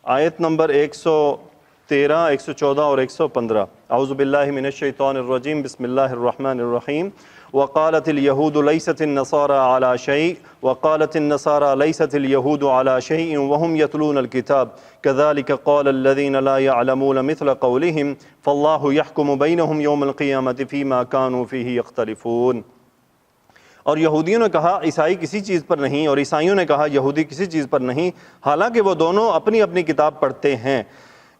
آیت نمبر 113، 114 اور 115۔ اعوذ باللہ من الشیطان الرجیم، بسم اللہ الرحمن الرحیم۔ وقالت اليہود لیست النصارى على شیء وقالت النصارى لیست اليہود على شیء وهم یتلون الکتاب كذلك قال الذین لا يعلمون مثل قولهم فاللہ يحکم بینہم یوم القیامة فیما كانوا فیہ یختلفون۔ اور یہودیوں نے کہا عیسائی کسی چیز پر نہیں، اور عیسائیوں نے کہا یہودی کسی چیز پر نہیں، حالانکہ وہ دونوں اپنی اپنی کتاب پڑھتے ہیں۔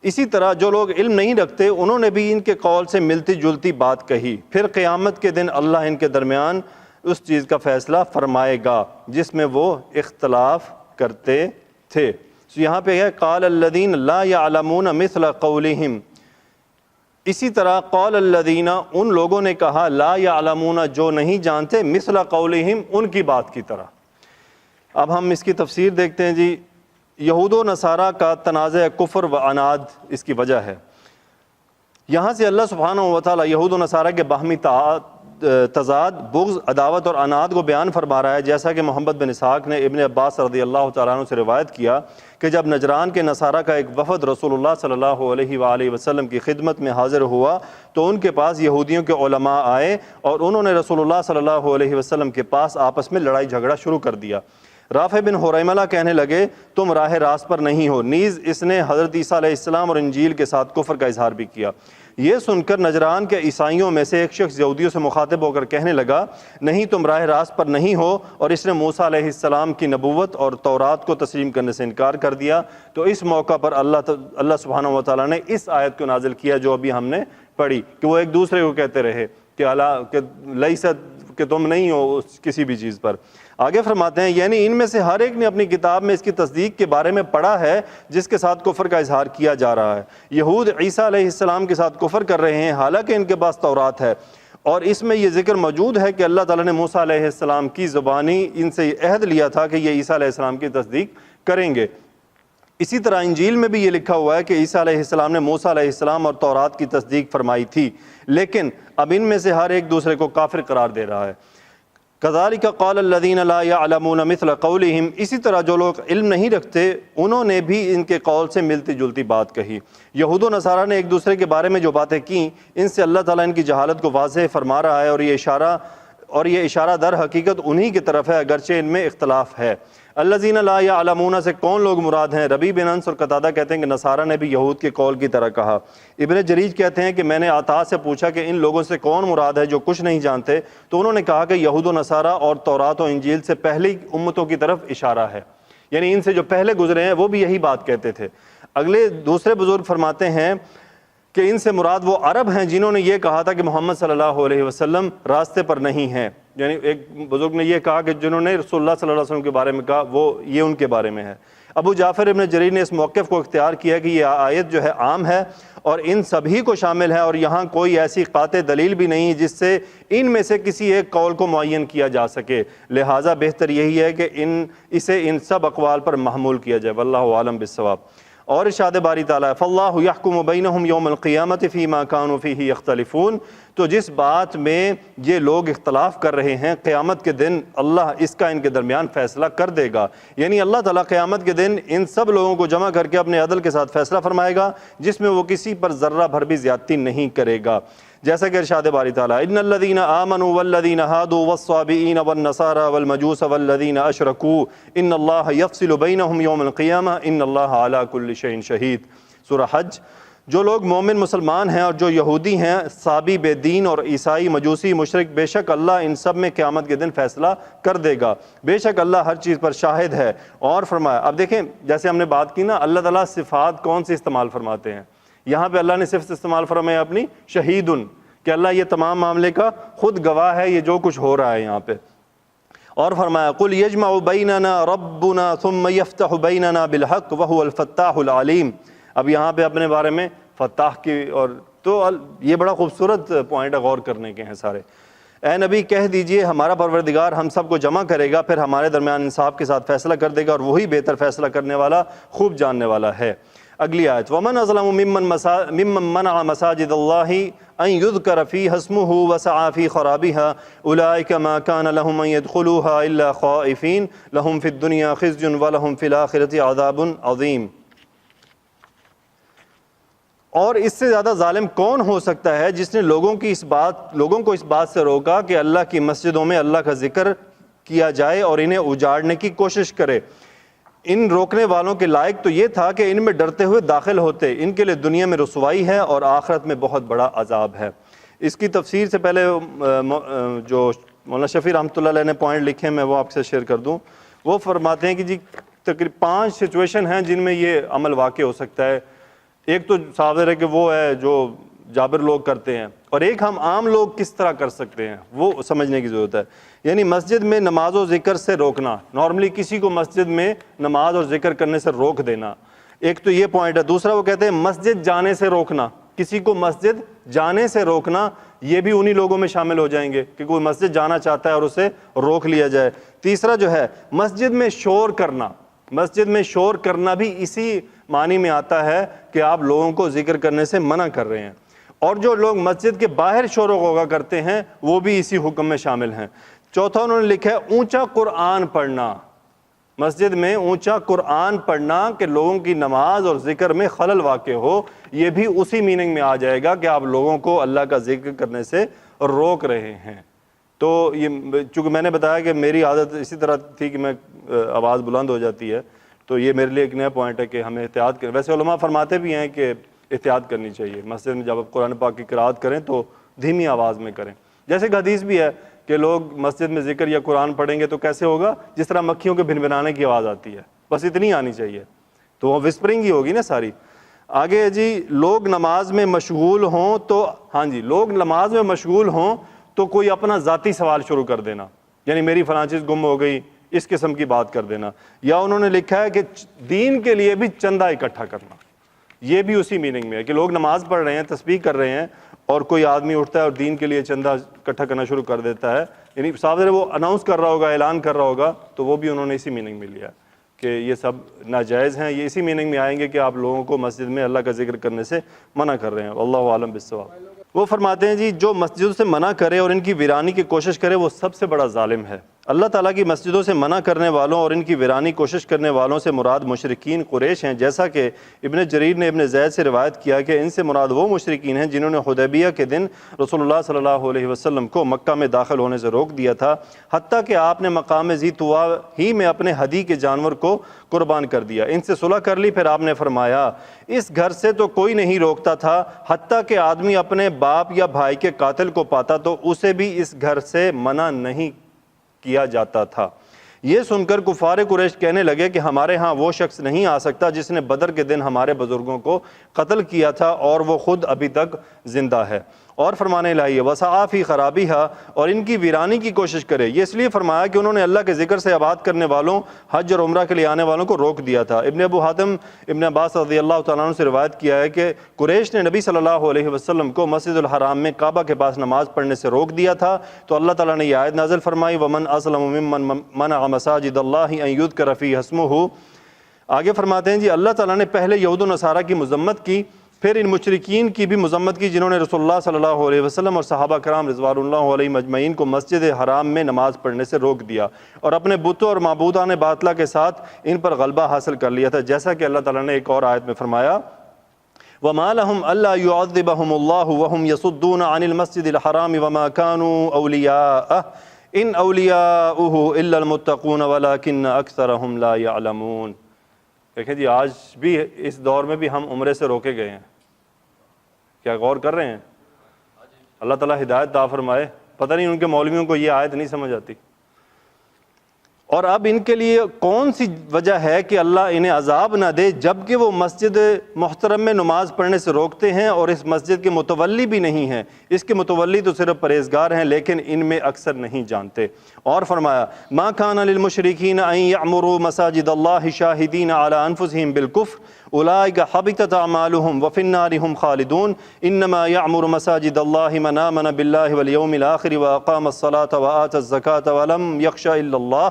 اسی طرح جو لوگ علم نہیں رکھتے انہوں نے بھی ان کے قول سے ملتی جلتی بات کہی، پھر قیامت کے دن اللہ ان کے درمیان اس چیز کا فیصلہ فرمائے گا جس میں وہ اختلاف کرتے تھے۔ یہاں پہ ہے قال الذین لا یعلمون مثل قولہم، اسی طرح قال الذین ان لوگوں نے کہا لا یعلمون جو نہیں جانتے مثل قولہم ان کی بات کی طرح۔ اب ہم اس کی تفسیر دیکھتے ہیں جی۔ یہود و نصارہ کا تنازع کفر و عناد اس کی وجہ ہے۔ یہاں سے اللہ سبحانہ و تعالی یہود و نصارہ کے باہمی تضاد، بغض، عداوت اور عناد کو بیان فرما رہا ہے، جیسا کہ محمد بن اسحاق نے ابن عباس رضی اللہ تعالیٰ عنہ سے روایت کیا کہ جب نجران کے نصارہ کا ایک وفد رسول اللہ صلی اللہ علیہ وآلہ وسلم کی خدمت میں حاضر ہوا تو ان کے پاس یہودیوں کے علماء آئے اور انہوں نے رسول اللہ صلی اللہ علیہ وسلم کے پاس آپس میں لڑائی جھگڑا شروع کر دیا۔ رافع بن حریملہ کہنے لگے تم راہ راست پر نہیں ہو، نیز اس نے حضرت عیسیٰ علیہ السلام اور انجیل کے ساتھ کفر کا اظہار بھی کیا۔ یہ سن کر نجران کے عیسائیوں میں سے ایک شخص یہودیوں سے مخاطب ہو کر کہنے لگا نہیں تم راہ راست پر نہیں ہو، اور اس نے موسیٰ علیہ السلام کی نبوت اور تورات کو تسلیم کرنے سے انکار کر دیا۔ تو اس موقع پر اللہ سبحانہ و تعالیٰ نے اس آیت کو نازل کیا جو ابھی ہم نے پڑھی کہ وہ ایک دوسرے کو کہتے رہے کہ لیست کہ تم نہیں ہو کسی بھی چیز پر۔ آگے فرماتے ہیں یعنی ان میں سے ہر ایک نے اپنی کتاب میں اس کی تصدیق کے بارے میں پڑھا ہے جس کے ساتھ کفر کا اظہار کیا جا رہا ہے۔ یہود عیسیٰ علیہ السلام کے ساتھ کفر کر رہے ہیں حالانکہ ان کے پاس تورات ہے، اور اس میں یہ ذکر موجود ہے کہ اللہ تعالیٰ نے موسیٰ علیہ السلام کی زبانی ان سے عہد لیا تھا کہ یہ عیسیٰ علیہ السلام کی تصدیق کریں گے۔ اسی طرح انجیل میں بھی یہ لکھا ہوا ہے کہ عیسیٰ علیہ السلام نے موسیٰ علیہ السلام اور تورات کی تصدیق فرمائی تھی، لیکن اب ان میں سے ہر ایک دوسرے کو کافر قرار دے رہا ہے۔ کذالک قال الذین لا یعلمون مثل قولہم، اسی طرح جو لوگ علم نہیں رکھتے انہوں نے بھی ان کے قول سے ملتی جلتی بات کہی۔ یہود و نصارہ نے ایک دوسرے کے بارے میں جو باتیں کیں ان سے اللہ تعالیٰ ان کی جہالت کو واضح فرما رہا ہے، اور یہ اشارہ در حقیقت انہی کی طرف ہے اگرچہ ان میں اختلاف ہے۔ الذین لا یعلمون سے کون لوگ مراد ہیں؟ ربیع بن انس اور قتادہ کہتے ہیں کہ نصارہ نے بھی یہود کے قول کی طرح کہا۔ ابن جریج کہتے ہیں کہ میں نے عطا سے پوچھا کہ ان لوگوں سے کون مراد ہے جو کچھ نہیں جانتے، تو انہوں نے کہا کہ یہود و نصارہ اور تورات و انجیل سے پہلی امتوں کی طرف اشارہ ہے، یعنی ان سے جو پہلے گزرے ہیں وہ بھی یہی بات کہتے تھے۔ اگلے دوسرے بزرگ فرماتے ہیں کہ ان سے مراد وہ عرب ہیں جنہوں نے یہ کہا تھا کہ محمد صلی اللہ علیہ وسلم راستے پر نہیں ہیں، یعنی ایک بزرگ نے یہ کہا کہ جنہوں نے رسول اللہ صلی اللہ علیہ وسلم کے بارے میں کہا وہ یہ ان کے بارے میں ہے۔ ابو جعفر ابن جریر نے اس موقف کو اختیار کیا کہ یہ آیت جو ہے عام ہے اور ان سبھی کو شامل ہے، اور یہاں کوئی ایسی قاطع دلیل بھی نہیں جس سے ان میں سے کسی ایک قول کو معین کیا جا سکے، لہٰذا بہتر یہی ہے کہ اسے ان سب اقوال پر محمول کیا جائے، واللہ عالم بالصواب۔ اور ارشاد باری تعالیٰ فاللہ یحکم بینہم یوم القیامۃ فیما کانوا فیہ یختلفون، تو جس بات میں یہ لوگ اختلاف کر رہے ہیں قیامت کے دن اللہ اس کا ان کے درمیان فیصلہ کر دے گا، یعنی اللہ تعالیٰ قیامت کے دن ان سب لوگوں کو جمع کر کے اپنے عدل کے ساتھ فیصلہ فرمائے گا جس میں وہ کسی پر ذرہ بھر بھی زیادتی نہیں کرے گا، جیسا کہ ارشاد باری تعالیٰ ان الذین آمنوا والذین ہادوا والصابئین والنصارى والمجوس والذین اشرکوا ان اللہ یفصل بینہم یوم القیامہ ان اللہ علی کل شیء شہید۔ سورہ حج۔ جو لوگ مومن مسلمان ہیں اور جو یہودی ہیں، صابی بے دین اور عیسائی مجوسی مشرک، بے شک اللہ ان سب میں قیامت کے دن فیصلہ کر دے گا، بے شک اللہ ہر چیز پر شاہد ہے۔ اور فرمایا، اب دیکھیں جیسے ہم نے بات کی نا، اللہ تعالیٰ صفات کون سی استعمال فرماتے ہیں؟ یہاں پہ اللہ نے صرف استعمال فرمایا اپنی شہیدن، کہ اللہ یہ تمام معاملے کا خود گواہ ہے یہ جو کچھ ہو رہا ہے یہاں پہ۔ اور فرمایا قل یجمع بیننا ربنا ثم یفتح بیننا بالحق وهو الفتاح العلیم۔ اب یہاں پہ اپنے بارے میں فتاح کی، اور تو یہ بڑا خوبصورت پوائنٹ غور کرنے کے ہیں سارے۔ اے نبی کہہ دیجئے ہمارا پروردگار ہم سب کو جمع کرے گا، پھر ہمارے درمیان انصاف کے ساتھ فیصلہ کر دے گا، اور وہی بہتر فیصلہ کرنے والا خوب جاننے والا ہے۔ اگلی آیت ومن اظلم ممن منع مساجد اللہ ان یذکر فیہا اسمہ وسعی فی خرابها اولئک ما کان لهم ان يدخلوها الا خائفین لهم فی الدنیا خزی ولهم فی الآخرۃ عذاب عظیم۔ اور اس سے زیادہ ظالم کون ہو سکتا ہے جس نے لوگوں کو اس بات سے روکا کہ اللہ کی مسجدوں میں اللہ کا ذکر کیا جائے اور انہیں اجاڑنے کی کوشش کرے۔ ان روکنے والوں کے لائق تو یہ تھا کہ ان میں ڈرتے ہوئے داخل ہوتے، ان کے لیے دنیا میں رسوائی ہے اور آخرت میں بہت بڑا عذاب ہے۔ اس کی تفسیر سے پہلے جو مولانا شفیع رحمۃ اللہ علیہ نے پوائنٹ لکھے ہیں میں وہ آپ سے شیئر کر دوں۔ وہ فرماتے ہیں کہ جی تقریباً 5 سچویشن ہیں جن میں یہ عمل واقع ہو سکتا ہے۔ ایک تو ظاہر ہے کہ وہ ہے جو جابر لوگ کرتے ہیں، اور ایک ہم عام لوگ کس طرح کر سکتے ہیں وہ سمجھنے کی ضرورت ہے۔ یعنی مسجد میں نماز و ذکر سے روکنا، نارملی کسی کو مسجد میں نماز اور ذکر کرنے سے روک دینا، ایک تو یہ پوائنٹ ہے۔ دوسرا وہ کہتے ہیں مسجد جانے سے روکنا، کسی کو مسجد جانے سے روکنا، یہ بھی انہی لوگوں میں شامل ہو جائیں گے کہ کوئی مسجد جانا چاہتا ہے اور اسے روک لیا جائے۔ تیسرا جو ہے مسجد میں شور کرنا، مسجد میں شور کرنا بھی اسی معنی میں آتا ہے کہ آپ لوگوں کو ذکر کرنے سے منع کر رہے ہیں، اور جو لوگ مسجد کے باہر شور و غوغا کرتے ہیں وہ بھی اسی حکم میں شامل ہیں۔ چوتھا انہوں نے لکھا ہے اونچا قرآن پڑھنا، مسجد میں اونچا قرآن پڑھنا کہ لوگوں کی نماز اور ذکر میں خلل واقع ہو، یہ بھی اسی میننگ میں آ جائے گا کہ آپ لوگوں کو اللہ کا ذکر کرنے سے روک رہے ہیں۔ تو یہ چونکہ میں نے بتایا کہ میری عادت اسی طرح تھی کہ میں آواز بلند ہو جاتی ہے، تو یہ میرے لیے ایک نیا پوائنٹ ہے کہ ہمیں احتیاط کریں۔ ویسے علماء فرماتے بھی ہیں کہ احتیاط کرنی چاہیے، مسجد میں جب آپ قرآن پاک کی قرأت کریں تو دھیمی آواز میں کریں۔ جیسے کہ حدیث بھی ہے کہ لوگ مسجد میں ذکر یا قرآن پڑھیں گے تو کیسے ہوگا، جس طرح مکھیوں کے بھنبھنانے کی آواز آتی ہے، بس اتنی آنی چاہیے، تو وہ وسپرنگ ہی ہوگی نا ساری۔ آگے جی لوگ نماز میں مشغول ہوں تو لوگ نماز میں مشغول ہوں تو کوئی اپنا ذاتی سوال شروع کر دینا، یعنی میری فلاں چیز گم ہو گئی، اس قسم کی بات کر دینا۔ یا انہوں نے لکھا ہے کہ دین کے لیے بھی چندہ اکٹھا کرنا، یہ بھی اسی میننگ میں ہے کہ لوگ نماز پڑھ رہے ہیں، تسبیح کر رہے ہیں، اور کوئی آدمی اٹھتا ہے اور دین کے لیے چندہ اکٹھا کرنا شروع کر دیتا ہے، یعنی صاحب وہ اناؤنس کر رہا ہوگا، اعلان کر رہا ہوگا، تو وہ بھی انہوں نے اسی میننگ میں لیا کہ یہ سب ناجائز ہیں۔ یہ اسی میننگ میں آئیں گے کہ آپ لوگوں کو مسجد میں اللہ کا ذکر کرنے سے منع کر رہے ہیں۔ اللہ عالم بالصواب۔ وہ فرماتے ہیں جی جو مسجدوں سے منع کرے اور ان کی ویرانی کی کوشش کرے وہ سب سے بڑا ظالم ہے۔ اللہ تعالیٰ کی مسجدوں سے منع کرنے والوں اور ان کی ویرانی کوشش کرنے والوں سے مراد مشرکین قریش ہیں، جیسا کہ ابن جریر نے ابن زید سے روایت کیا کہ ان سے مراد وہ مشرکین ہیں جنہوں نے حدیبیہ کے دن رسول اللہ صلی اللہ علیہ وسلم کو مکہ میں داخل ہونے سے روک دیا تھا، حتیٰ کہ آپ نے مقام ذی طوا ہی میں اپنے ہدی کے جانور کو قربان کر دیا۔ ان سے صلح کر لی، پھر آپ نے فرمایا اس گھر سے تو کوئی نہیں روکتا تھا، حتیٰ کہ آدمی اپنے باپ یا بھائی کے قاتل کو پاتا تو اسے بھی اس گھر سے منع نہیں کیا جاتا تھا۔ یہ سن کر کفار قریش کہنے لگے کہ ہمارے ہاں وہ شخص نہیں آ سکتا جس نے بدر کے دن ہمارے بزرگوں کو قتل کیا تھا اور وہ خود ابھی تک زندہ ہے۔ اور فرمانے لائیے وسعی فی خرابیہا، اور ان کی ویرانی کی کوشش کرے۔ یہ اس لیے فرمایا کہ انہوں نے اللہ کے ذکر سے آباد کرنے والوں، حج اور عمرہ کے لیے آنے والوں کو روک دیا تھا۔ ابن ابو حاتم ابن عباس رضی اللہ تعالیٰ عنہ سے روایت کیا ہے کہ قریش نے نبی صلی اللہ علیہ وسلم کو مسجد الحرام میں کعبہ کے پاس نماز پڑھنے سے روک دیا تھا، تو اللہ تعالیٰ نے یہ آیت نازل فرمائی ومن اظلم ممن منع مساجد اللہ ان یذکر فیہ اسمہ۔ آگے فرماتے ہیں جی اللہ تعالیٰ نے پہلے یہود و نصارہ کی مذمت کی، پھر ان مشرکین کی بھی مذمت کی جنہوں نے رسول اللہ صلی اللہ علیہ وسلم اور صحابہ کرام رضوان اللہ علیہم اجمعین کو مسجد حرام میں نماز پڑھنے سے روک دیا اور اپنے بتوں اور معبودان باطلہ کے ساتھ ان پر غلبہ حاصل کر لیا تھا، جیسا کہ اللہ تعالیٰ نے ایک اور آیت میں فرمایا وَمَا لَهُمْ أَلَّا يُعَذِّبَهُمُ اللَّهُ وَهُمْ يَصُدُّونَ عَنِ الْمَسْجِدِ الْحَرَامِ وَمَا كَانُوا أَوْلِيَاءَهُ إِنْ أَوْلِيَاؤُهُ إِلَّا الْمُتَّقُونَ وَلَكِنَّ أَكْثَرَهُمْ لَا يَعْلَمُونَ۔ دیکھیں جی آج بھی اس دور میں بھی ہم عمرے سے روکے گئے ہیں، کیا غور کر رہے ہیں؟ اللہ تعالیٰ ہدایت عطا فرمائے، پتہ نہیں ان کے مولویوں کو یہ آیت نہیں سمجھ آتی۔ اور اب ان کے لیے کون سی وجہ ہے کہ اللہ انہیں عذاب نہ دے جبکہ وہ مسجد محترم میں نماز پڑھنے سے روکتے ہیں اور اس مسجد کے متولی بھی نہیں ہیں، اس کے متولی تو صرف پرہیزگار ہیں لیکن ان میں اکثر نہیں جانتے۔ اور فرمایا ما کان للمشرکین ان یعمروا مساجد اللہ شاہدین علی انفسہم بالکفر اولئک حبطت اعمالہم وفی النار ہم خالدون انما یعمر مساجد اللہ من آمن باللہ والیوم الآخر واقام الصلاة وآت الزکاة ولم یخش الا اللہ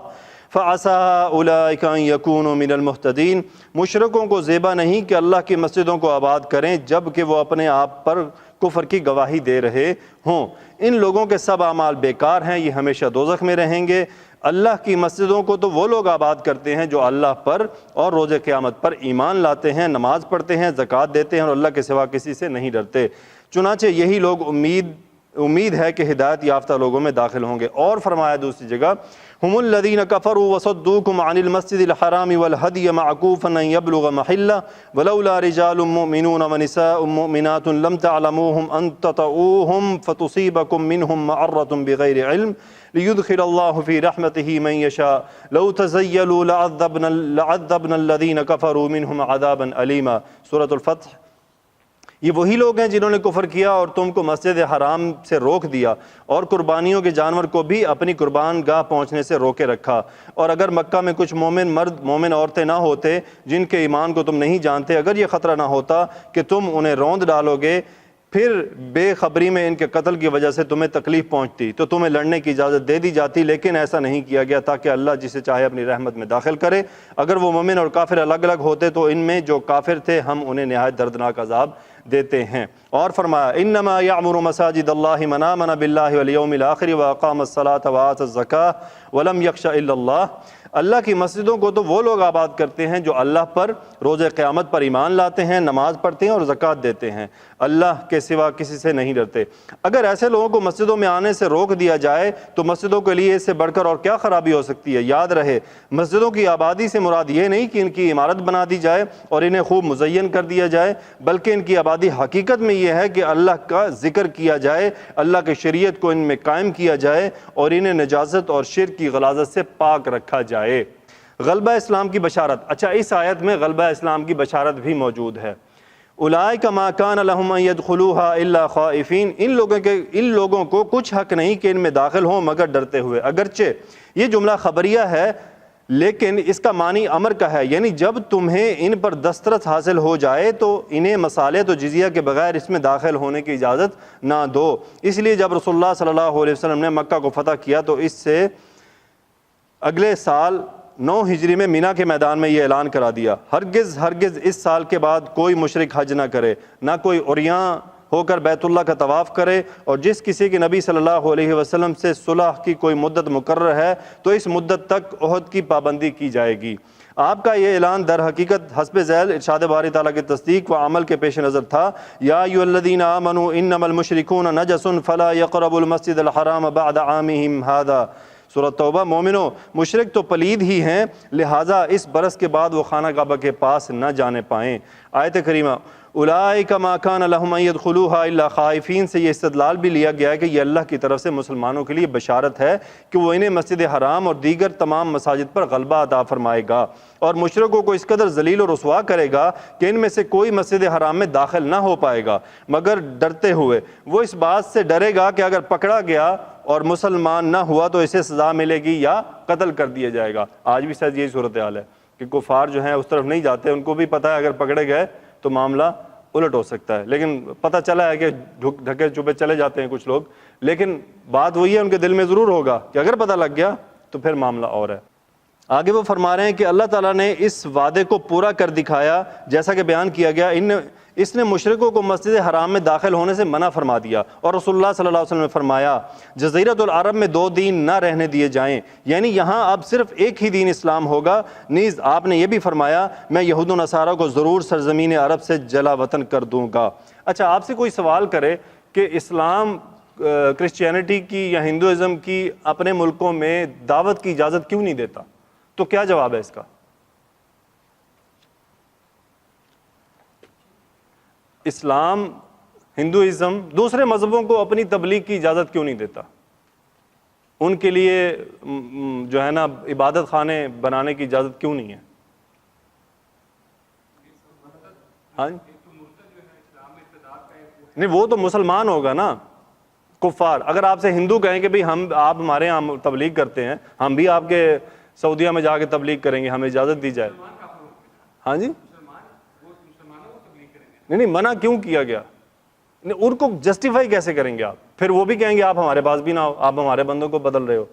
فَعَسَىٰ أُولَٰئِكَ أَن يَكُونُوا مِنَ الْمُهْتَدِينَ۔ مشرکوں کو زیبا نہیں کہ اللہ کی مسجدوں کو آباد کریں جبکہ وہ اپنے آپ پر کفر کی گواہی دے رہے ہوں، ان لوگوں کے سب اعمال بیکار ہیں، یہ ہمیشہ دوزخ میں رہیں گے۔ اللہ کی مسجدوں کو تو وہ لوگ آباد کرتے ہیں جو اللہ پر اور روز قیامت پر ایمان لاتے ہیں، نماز پڑھتے ہیں، زکوٰۃ دیتے ہیں اور اللہ کے سوا کسی سے نہیں ڈرتے، چنانچہ یہی لوگ امید ہے کہ ہدایت یافتہ لوگوں میں داخل ہوں گے۔ اور فرمایا دوسری جگہ ہم الذین کفروا وصدوکم عن المسجد الحرام والہدی معکوفا ان یبلغ محلہ ولولا رجال مؤمنون ونساء مؤمنات لم تعلموهم ان تطؤوهم فتصیبکم منهم معرة بغیر علم لیدخل اللہ فی رحمته من یشاء لو تزیلوا لعذبنا الذین کفروا منهم عذابا علیما۔ سورۃ الفتح۔ یہ وہی لوگ ہیں جنہوں نے کفر کیا اور تم کو مسجد حرام سے روک دیا اور قربانیوں کے جانور کو بھی اپنی قربان گاہ پہنچنے سے روکے رکھا، اور اگر مکہ میں کچھ مومن مرد مومن عورتیں نہ ہوتے جن کے ایمان کو تم نہیں جانتے، اگر یہ خطرہ نہ ہوتا کہ تم انہیں روند ڈالو گے پھر بے خبری میں ان کے قتل کی وجہ سے تمہیں تکلیف پہنچتی تو تمہیں لڑنے کی اجازت دے دی جاتی، لیکن ایسا نہیں کیا گیا تاکہ اللہ جسے چاہے اپنی رحمت میں داخل کرے۔ اگر وہ مومن اور کافر الگ الگ ہوتے تو ان میں جو کافر تھے ہم انہیں نہایت دردناک عذاب دیتے ہیں۔ اور فرمایا انما یعمر مساجد اللہ من آمن باللہ والیوم الآخر واقام الصلاۃ وآتى الزکاۃ ولم یخش الا اللہ۔ اللہ کی مسجدوں کو تو وہ لوگ آباد کرتے ہیں جو اللہ پر روز قیامت پر ایمان لاتے ہیں، نماز پڑھتے ہیں اور زکوٰۃ دیتے ہیں، اللہ کے سوا کسی سے نہیں ڈرتے۔ اگر ایسے لوگوں کو مسجدوں میں آنے سے روک دیا جائے تو مسجدوں کے لیے اس سے بڑھ کر اور کیا خرابی ہو سکتی ہے۔ یاد رہے مسجدوں کی آبادی سے مراد یہ نہیں کہ ان کی عمارت بنا دی جائے اور انہیں خوب مزین کر دیا جائے، بلکہ ان کی آبادی حقیقت میں یہ ہے کہ اللہ کا ذکر کیا جائے، اللہ کی شریعت کو ان میں قائم کیا جائے اور انہیں نجاست اور شرک کی غلاظت سے پاک رکھا جائے۔ غلبہ اسلام کی بشارت۔ اچھا، اس آیت میں غلبہ اسلام کی بشارت بھی موجود ہے۔ اولئک ما کان لہم ان یدخلوها الا خائفین، ان لوگوں کو کچھ حق نہیں کہ ان میں داخل ہوں مگر ڈرتے ہوئے۔ اگرچہ یہ جملہ خبریہ ہے لیکن اس کا معنی امر کا ہے، یعنی جب تمہیں ان پر دسترس حاصل ہو جائے تو انہیں مصالحت و جزیہ کے بغیر اس میں داخل ہونے کی اجازت نہ دو۔ اس لیے جب رسول اللہ صلی اللہ علیہ وسلم نے مکہ کو فتح کیا تو اس سے اگلے سال 9 ہجری میں مینا کے میدان میں یہ اعلان کرا دیا، ہرگز اس سال کے بعد کوئی مشرک حج نہ کرے، نہ کوئی عریاں ہو کر بیت اللہ کا طواف کرے، اور جس کسی کے نبی صلی اللہ علیہ وسلم سے صلح کی کوئی مدت مقرر ہے تو اس مدت تک عہد کی پابندی کی جائے گی۔ آپ کا یہ اعلان در حقیقت حسب ذیل ارشاد باری تعالیٰ کی تصدیق و عمل کے پیش نظر تھا۔ یا ایھا الذین آمنوا انما المشرکون نجس فلا یقربوا المسجد الحرام بعد عامہم ھذا۔ سورۃ توبہ۔ مومنو، مشرک تو پلید ہی ہیں، لہٰذا اس برس کے بعد وہ خانہ کعبہ کے پاس نہ جانے پائیں۔ آیت کریمہ اولئک ما کان لہم ان یدخلوها الا خائفین سے یہ استدلال بھی لیا گیا ہے کہ یہ اللہ کی طرف سے مسلمانوں کے لیے بشارت ہے کہ وہ انہیں مسجد حرام اور دیگر تمام مساجد پر غلبہ عطا فرمائے گا اور مشرکوں کو اس قدر ذلیل و رسوا کرے گا کہ ان میں سے کوئی مسجد حرام میں داخل نہ ہو پائے گا مگر ڈرتے ہوئے۔ وہ اس بات سے ڈرے گا کہ اگر پکڑا گیا اور مسلمان نہ ہوا تو اسے سزا ملے گی یا قتل کر دیا جائے گا۔ آج بھی شاید یہی صورتحال ہے کہ کفار جو ہیں اس طرف نہیں جاتے، ان کو بھی پتہ ہے اگر پکڑے گئے تو معاملہ الٹ ہو سکتا ہے، لیکن پتہ چلا ہے کہ ڈھکے چھپے چلے جاتے ہیں کچھ لوگ، لیکن بات وہی ہے ان کے دل میں ضرور ہوگا کہ اگر پتہ لگ گیا تو پھر معاملہ اور ہے۔ آگے وہ فرما رہے ہیں کہ اللہ تعالیٰ نے اس وعدے کو پورا کر دکھایا جیسا کہ بیان کیا گیا، اس نے مشرکوں کو مسجد حرام میں داخل ہونے سے منع فرما دیا، اور رسول اللہ صلی اللہ علیہ وسلم نے فرمایا جزیرۃ العرب میں 2 دین نہ رہنے دیے جائیں، یعنی یہاں اب صرف ایک ہی دین اسلام ہوگا۔ نیز آپ نے یہ بھی فرمایا میں یہود و نصارہ کو ضرور سرزمین عرب سے جلا وطن کر دوں گا۔ اچھا، آپ سے کوئی سوال کرے کہ اسلام کرسچینٹی کی یا ہندوازم کی اپنے ملکوں میں دعوت کی اجازت کیوں نہیں دیتا، تو کیا جواب ہے اس کا؟ اسلام، ہندوازم دوسرے مذہبوں کو اپنی تبلیغ کی اجازت کیوں نہیں دیتا؟ ان کے لیے جو ہے نا عبادت خانے بنانے کی اجازت کیوں نہیں ہے؟ ہاں نہیں، وہ تو مسلمان ہوگا نا، کفار۔ اگر آپ سے ہندو کہیں کہ بھئی آپ ہمارے یہاں تبلیغ کرتے ہیں، ہم بھی آپ کے سعودیہ میں جا کے تبلیغ کریں گے، ہمیں اجازت دی جائے۔ ہاں جی، نہیں منع کیوں کیا گیا؟ ان کو جسٹیفائی کیسے کریں گے آپ؟ پھر وہ بھی کہیں گے آپ ہمارے پاس بھی نہ ہو، آپ ہمارے بندوں کو بدل رہے ہو۔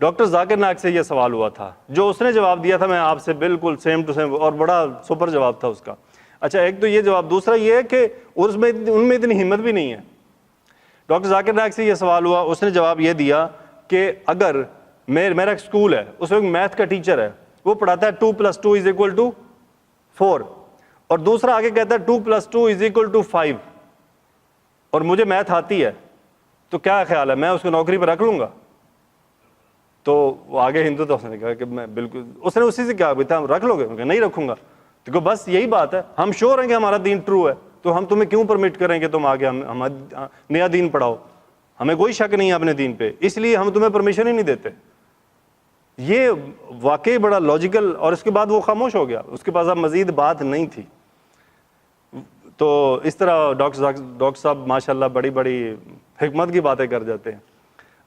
ڈاکٹر ذاکر نائک سے یہ سوال ہوا تھا، جو اس نے جواب دیا تھا میں آپ سے بالکل سیم ٹو سیم، اور بڑا سپر جواب تھا اس کا۔ اچھا، ایک تو یہ جواب، دوسرا یہ ہے کہ ان میں اتنی ہمت بھی نہیں ہے۔ ڈاکٹر ذاکر نائک سے یہ سوال ہوا، اس نے جواب یہ دیا کہ اگر میرا ایک اسکول ہے، اس میں ایک میتھ کا ٹیچر ہے، وہ پڑھاتا ہے 2 + 2 = 4، اور دوسرا آگے کہتا ہے 2 + 2 = 5، اور مجھے میتھ آتی ہے، تو کیا خیال ہے میں اس کو نوکری پہ رکھ لوں گا؟ تو وہ آگے ہندو تو اس نے کہا کہ میں بالکل، اس نے اسی سے کہا بیٹا رکھ لو گے؟ میں کہا نہیں رکھوں گا۔ تو بس یہی بات ہے، ہم شور ہیں کہ ہمارا دین ٹرو ہے، تو ہم تمہیں کیوں پرمٹ کریں کہ تم آگے ہم نیا دین پڑھاؤ؟ ہمیں کوئی شک نہیں ہے اپنے دین پہ، اس لیے ہم تمہیں پرمیشن ہی نہیں دیتے۔ یہ واقعی بڑا لاجیکل، اور اس کے بعد وہ خاموش ہو گیا، اس کے پاس اب مزید بات نہیں تھی۔ تو اس طرح ڈاکٹر صاحب ماشاءاللہ بڑی بڑی حکمت کی باتیں کر جاتے ہیں۔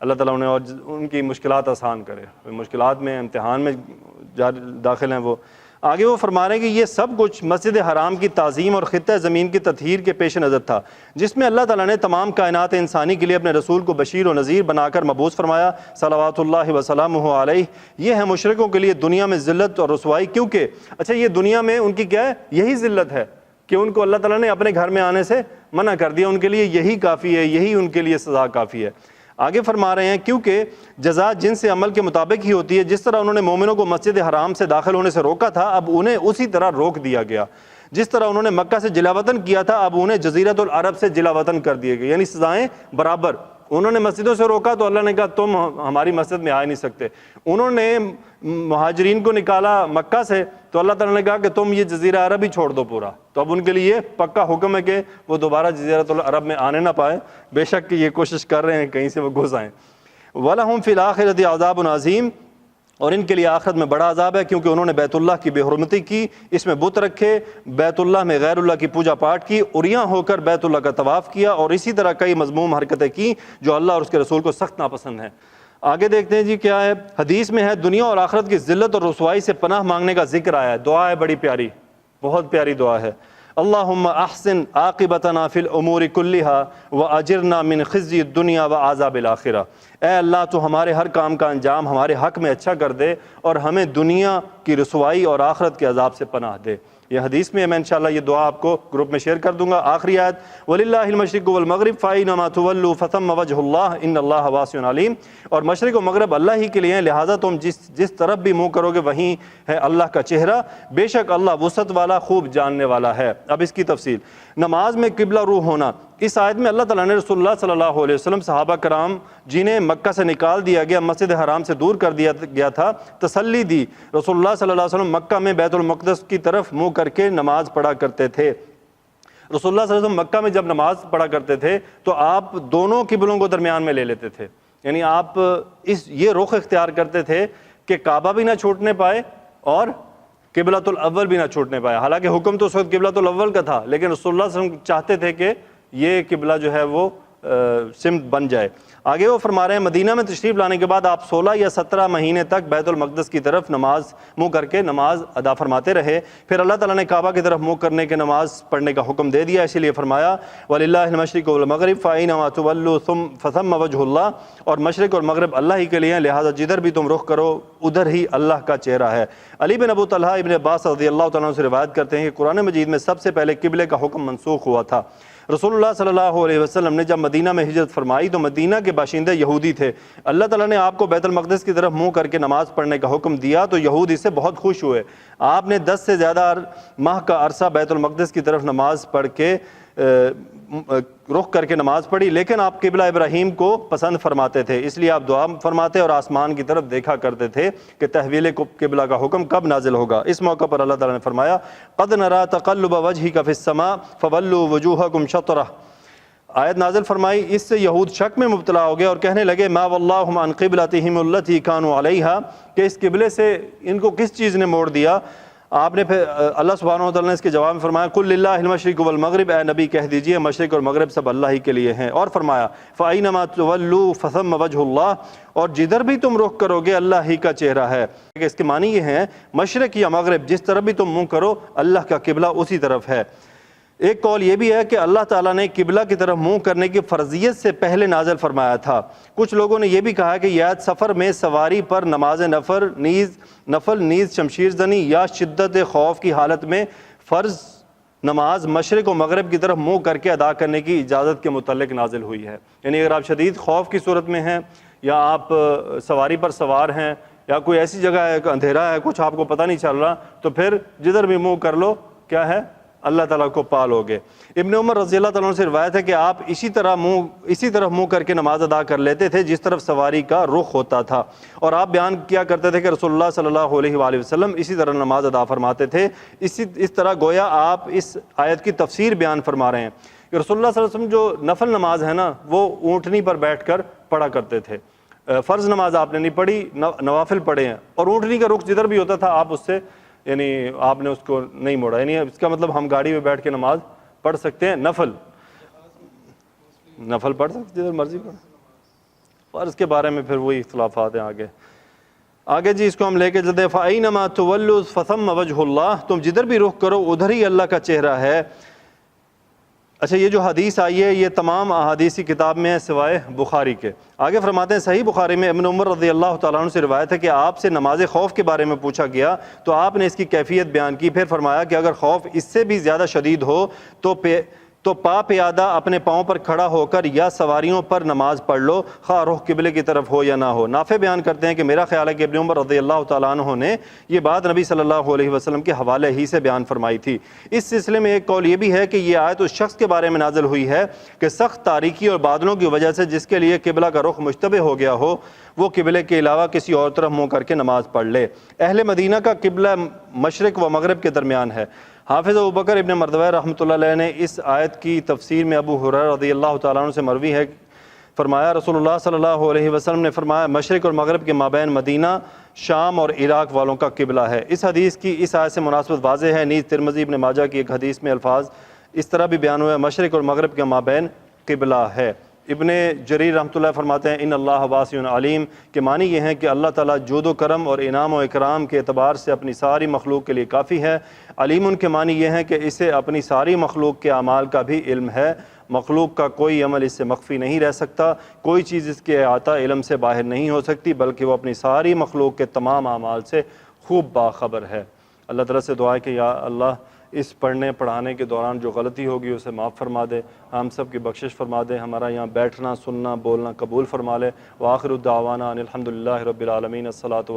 اللہ تعالیٰ انہیں اور ان کی مشکلات آسان کرے، مشکلات میں امتحان میں داخل ہیں وہ۔ آگے وہ فرما رہے ہیں کہ یہ سب کچھ مسجد حرام کی تعظیم اور خطہ زمین کی تطہیر کے پیش نظر تھا، جس میں اللہ تعالیٰ نے تمام کائنات انسانی کے لیے اپنے رسول کو بشیر و نذیر بنا کر مبعوث فرمایا صلوات اللہ وسلامہ علیہ۔ یہ ہے مشرکوں کے لیے دنیا میں ذلت اور رسوائی، کیونکہ اچھا یہ دنیا میں ان کی کیا ہے؟ یہی ذلت ہے کہ ان کو اللہ تعالیٰ نے اپنے گھر میں آنے سے منع کر دیا، ان کے لیے یہی کافی ہے، یہی ان کے لیے سزا کافی ہے۔ آگے فرما رہے ہیں کیونکہ جزا جن سے عمل کے مطابق ہی ہوتی ہے، جس طرح انہوں نے مومنوں کو مسجد حرام سے داخل ہونے سے روکا تھا، اب انہیں اسی طرح روک دیا گیا۔ جس طرح انہوں نے مکہ سے جلا وطن کیا تھا، اب انہیں جزیرۃ العرب سے جلا وطن کر دیے گئے، یعنی سزائیں برابر۔ انہوں نے مسجدوں سے روکا تو اللہ نے کہا تم ہماری مسجد میں آ نہیں سکتے۔ انہوں نے مہاجرین کو نکالا مکہ سے تو اللہ تعالیٰ نے کہا کہ تم یہ جزیرہ عرب ہی چھوڑ دو پورا، تو اب ان کے لیے پکا حکم ہے کہ وہ دوبارہ جزیرۃ العرب میں آنے نہ پائیں، بے شک کہ یہ کوشش کر رہے ہیں کہیں سے وہ گھس آئیں۔ وَلَهُمْ فِي الْآخِرَةِ عَذَابٌ عَظِيمٌ، اور ان کے لیے آخرت میں بڑا عذاب ہے، کیونکہ انہوں نے بیت اللہ کی بے حرمتی کی، اس میں بت رکھے، بیت اللہ میں غیر اللہ کی پوجا پاٹ کی، عریاں ہو کر بیت اللہ کا طواف کیا، اور اسی طرح کئی مذموم حرکتیں کی جو اللہ اور اس کے رسول کو سخت ناپسند ہیں۔ آگے دیکھتے ہیں جی کیا ہے، حدیث میں ہے دنیا اور آخرت کی ذلت اور رسوائی سے پناہ مانگنے کا ذکر آیا ہے، دعا ہے بڑی پیاری، بہت پیاری دعا ہے۔ اللہم احسن عاقبتنا فی الامور کلہا واجرنا من خزی الدنیا وعذاب الآخرہ۔ اے اللہ تو ہمارے ہر کام کا انجام ہمارے حق میں اچھا کر دے، اور ہمیں دنیا کی رسوائی اور آخرت کے عذاب سے پناہ دے۔ یہ حدیث میں ہے، میں انشاءاللہ یہ دعا آپ کو گروپ میں شیئر کر دوں گا۔ آخری آیت وَلِلَّهِ الْمَشْرِقُ وَالْمَغْرِبُ فَأَيْنَمَا تُوَلُّوا فَثَمَّ وَجْهُ اللَّهِ إِنَّ اللَّهَ وَاسِعٌ عَلِيمٌ، اور مشرق و مغرب اللہ ہی کے لیے ہیں، لہٰذا تم جس طرف بھی منہ کرو گے وہیں ہے اللہ کا چہرہ، بے شک اللہ وسعت والا خوب جاننے والا ہے۔ اب اس کی تفصیل، نماز میں قبلہ رو ہونا۔ اس آیت میں اللہ تعالیٰ نے رسول اللہ صلی اللہ علیہ وسلم، صحابہ کرام جنہیں مکہ سے نکال دیا گیا، مسجد حرام سے دور کر دیا گیا تھا، تسلی دی۔ رسول اللہ صلی اللہ علیہ وسلم مکہ میں بیت المقدس کی طرف منہ کر کے نماز پڑھا کرتے تھے۔ رسول اللہ صلی اللہ علیہ وسلم مکہ میں جب نماز پڑھا کرتے تھے تو آپ دونوں قبلوں کو درمیان میں لے لیتے تھے، یعنی آپ یہ رخ اختیار کرتے تھے کہ کعبہ بھی نہ چھوٹنے پائے اور قبلۃ الاول بھی نہ چھوٹنے پائے۔ حالانکہ حکم تو اس وقت قبلۃ الاول کا تھا، لیکن رسول اللہ صلی اللہ علیہ وسلم چاہتے تھے کہ یہ قبلہ جو ہے وہ سمت بن جائے۔ آگے وہ فرما رہے ہیں مدینہ میں تشریف لانے کے بعد آپ 16 یا 17 مہینے تک بیت المقدس کی طرف منہ کر کے نماز ادا فرماتے رہے، پھر اللہ تعالیٰ نے کعبہ کی طرف منہ کرنے کے نماز پڑھنے کا حکم دے دیا، اسی لیے فرمایا وَلِلَّهِ الْمَشْرِقُ وَالْمَغْرِبُ فَأَيْنَمَا تُوَلُّوا فَثَمَّ وَجْهُ اللَّهِ، اور مشرق اور مغرب اللہ ہی کے لیے ہیں، لہٰذا جدھر بھی تم رخ کرو ادھر ہی اللہ کا چہرہ ہے۔ علی بن ابو طلحہ ابن عباس رضی اللہ تعالیٰ عنہ سے روایت کرتے ہیں کہ قرآن مجید میں سب سے پہلے قبلے کا حکم منسوخ ہوا تھا۔ رسول اللہ صلی اللہ علیہ وسلم نے جب مدینہ میں ہجرت فرمائی تو مدینہ کے باشندے یہودی تھے، اللہ تعالیٰ نے آپ کو بیت المقدس کی طرف منہ کر کے نماز پڑھنے کا حکم دیا تو یہود اس سے بہت خوش ہوئے۔ آپ نے 10 سے زیادہ ماہ کا عرصہ بیت المقدس کی طرف نماز پڑھ کے رخ کر کے نماز پڑھی، لیکن آپ قبلہ ابراہیم کو پسند فرماتے تھے، اس لیے آپ دعا فرماتے اور آسمان کی طرف دیکھا کرتے تھے کہ تحویل قبلہ کا حکم کب نازل ہوگا۔ اس موقع پر اللہ تعالیٰ نے فرمایا قد نرى تقلب وجهك في السماء فولوا وجوهكم شطرہ۔ آیت نازل فرمائی، اس سے یہود شک میں مبتلا ہو گئے اور کہنے لگے ما واللہم عن قبلتہم التی كانوا علیہا، کہ اس قبلے سے ان کو کس چیز نے موڑ دیا۔ آپ نے پھر اللہ سبحانہ وتعالیٰ نے اس کے جواب میں فرمایا قل للہ المشرق والمغرب، اے نبی کہہ دیجئے مشرق اور مغرب سب اللہ ہی کے لیے ہیں، اور فرمایا فَأَيْنَمَا تُوَلُّوا فَثَمَّ وَجْهُ اللَّهِ، اور جدھر بھی تم رخ کرو گے اللہ ہی کا چہرہ ہے۔ اس کے معنی یہ ہیں مشرق یا مغرب جس طرف بھی تم منہ کرو اللہ کا قبلہ اسی طرف ہے۔ ایک قول یہ بھی ہے کہ اللہ تعالیٰ نے قبلہ کی طرف منہ کرنے کی فرضیت سے پہلے نازل فرمایا تھا۔ کچھ لوگوں نے یہ بھی کہا کہ یہ آیت سفر میں سواری پر نماز نفل نیز شمشیر زنی یا شدت خوف کی حالت میں فرض نماز مشرق و مغرب کی طرف منہ کر کے ادا کرنے کی اجازت کے متعلق نازل ہوئی ہے، یعنی اگر آپ شدید خوف کی صورت میں ہیں یا آپ سواری پر سوار ہیں یا کوئی ایسی جگہ ہے کہ اندھیرا ہے، کچھ آپ کو پتہ نہیں چل رہا، تو پھر جدھر بھی منہ کر لو کیا ہے، اللہ تعالیٰ کو پالو گے۔ ابن عمر رضی اللہ تعالیٰ عنہ سے روایت ہے کہ آپ اسی طرف منہ کر کے نماز ادا کر لیتے تھے جس طرف سواری کا رخ ہوتا تھا، اور آپ بیان کیا کرتے تھے کہ رسول اللہ صلی اللہ علیہ وآلہ وسلم اسی طرح نماز ادا فرماتے تھے۔ اس طرح گویا آپ اس آیت کی تفسیر بیان فرما رہے ہیں کہ رسول اللہ صلی اللہ علیہ وسلم جو نفل نماز ہے نا وہ اونٹنی پر بیٹھ کر پڑھا کرتے تھے۔ فرض نماز آپ نے نہیں پڑھی، نوافل پڑھے ہیں، اور اونٹنی کا رخ جدھر بھی ہوتا تھا آپ اس سے یعنی آپ نے اس کو نہیں موڑا، یعنی اس کا مطلب ہم گاڑی میں بیٹھ کے نماز پڑھ سکتے ہیں، نفل پڑھ سکتے جدھر مرضی پڑھ۔ فرض کے بارے میں پھر وہی اختلافات ہیں آگے جی اس کو ہم لے کے چلتے ہیں۔ فَأَيْنَمَا تُوَلُّوا فَثَمَّ وَجْهُ اللَّهِ، تم جدھر بھی رخ کرو ادھر ہی اللہ کا چہرہ ہے۔ اچھا یہ جو حدیث آئی ہے یہ تمام احادیث کی کتاب میں ہے سوائے بخاری کے۔ آگے فرماتے ہیں صحیح بخاری میں ابن عمر رضی اللہ تعالیٰ عنہ سے روایت ہے کہ آپ سے نماز خوف کے بارے میں پوچھا گیا تو آپ نے اس کی کیفیت بیان کی، پھر فرمایا کہ اگر خوف اس سے بھی زیادہ شدید ہو تو پا پیادہ اپنے پاؤں پر کھڑا ہو کر یا سواریوں پر نماز پڑھ لو، خواہ رخ قبلے کی طرف ہو یا نہ ہو۔ نافع بیان کرتے ہیں کہ میرا خیال ہے کہ ابن عمر رضی اللہ تعالیٰ عنہ نے یہ بات نبی صلی اللہ علیہ وسلم کے حوالے ہی سے بیان فرمائی تھی۔ اس سلسلے میں ایک قول یہ بھی ہے کہ یہ آیت اس شخص کے بارے میں نازل ہوئی ہے کہ سخت تاریکی اور بادلوں کی وجہ سے جس کے لیے قبلہ کا رخ مشتبہ ہو گیا ہو وہ قبلے کے علاوہ کسی اور طرف منہ کر کے نماز پڑھ لے۔ اہل مدینہ کا قبلہ مشرق و مغرب کے درمیان ہے۔ حافظ ابوبکر ابن مردویہ رحمۃ اللہ علیہ نے اس آیت کی تفسیر میں ابو ہریرہ رضی اللہ تعالیٰ عنہ سے مروی ہے، فرمایا رسول اللہ صلی اللہ علیہ وسلم نے فرمایا مشرق اور مغرب کے مابین مدینہ شام اور عراق والوں کا قبلہ ہے۔ اس حدیث کی اس آیت سے مناسبت واضح ہے۔ نیز ترمذی ابن ماجہ کی ایک حدیث میں الفاظ اس طرح بھی بیان ہوئے مشرق اور مغرب کے مابین قبلہ ہے۔ ابن جریر رحمۃ اللہ فرماتے ہیں ان اللہ واسع علیم، کے معنی یہ ہیں کہ اللہ تعالیٰ جود و کرم اور انعام و اکرام کے اعتبار سے اپنی ساری مخلوق کے لیے کافی ہے۔ علیم کے معنی یہ ہیں کہ اسے اپنی ساری مخلوق کے اعمال کا بھی علم ہے، مخلوق کا کوئی عمل اس سے مخفی نہیں رہ سکتا، کوئی چیز اس کے احاطہ علم سے باہر نہیں ہو سکتی، بلکہ وہ اپنی ساری مخلوق کے تمام اعمال سے خوب باخبر ہے۔ اللہ تعالیٰ سے دعا ہے کہ یا اللہ اس پڑھنے پڑھانے کے دوران جو غلطی ہوگی اسے معاف فرما دے، ہم سب کی بخشش فرما دے، ہمارا یہاں بیٹھنا سننا بولنا قبول فرما لے۔ وآخر الدعوانا ان الحمد للہ رب العالمین، الصلاۃ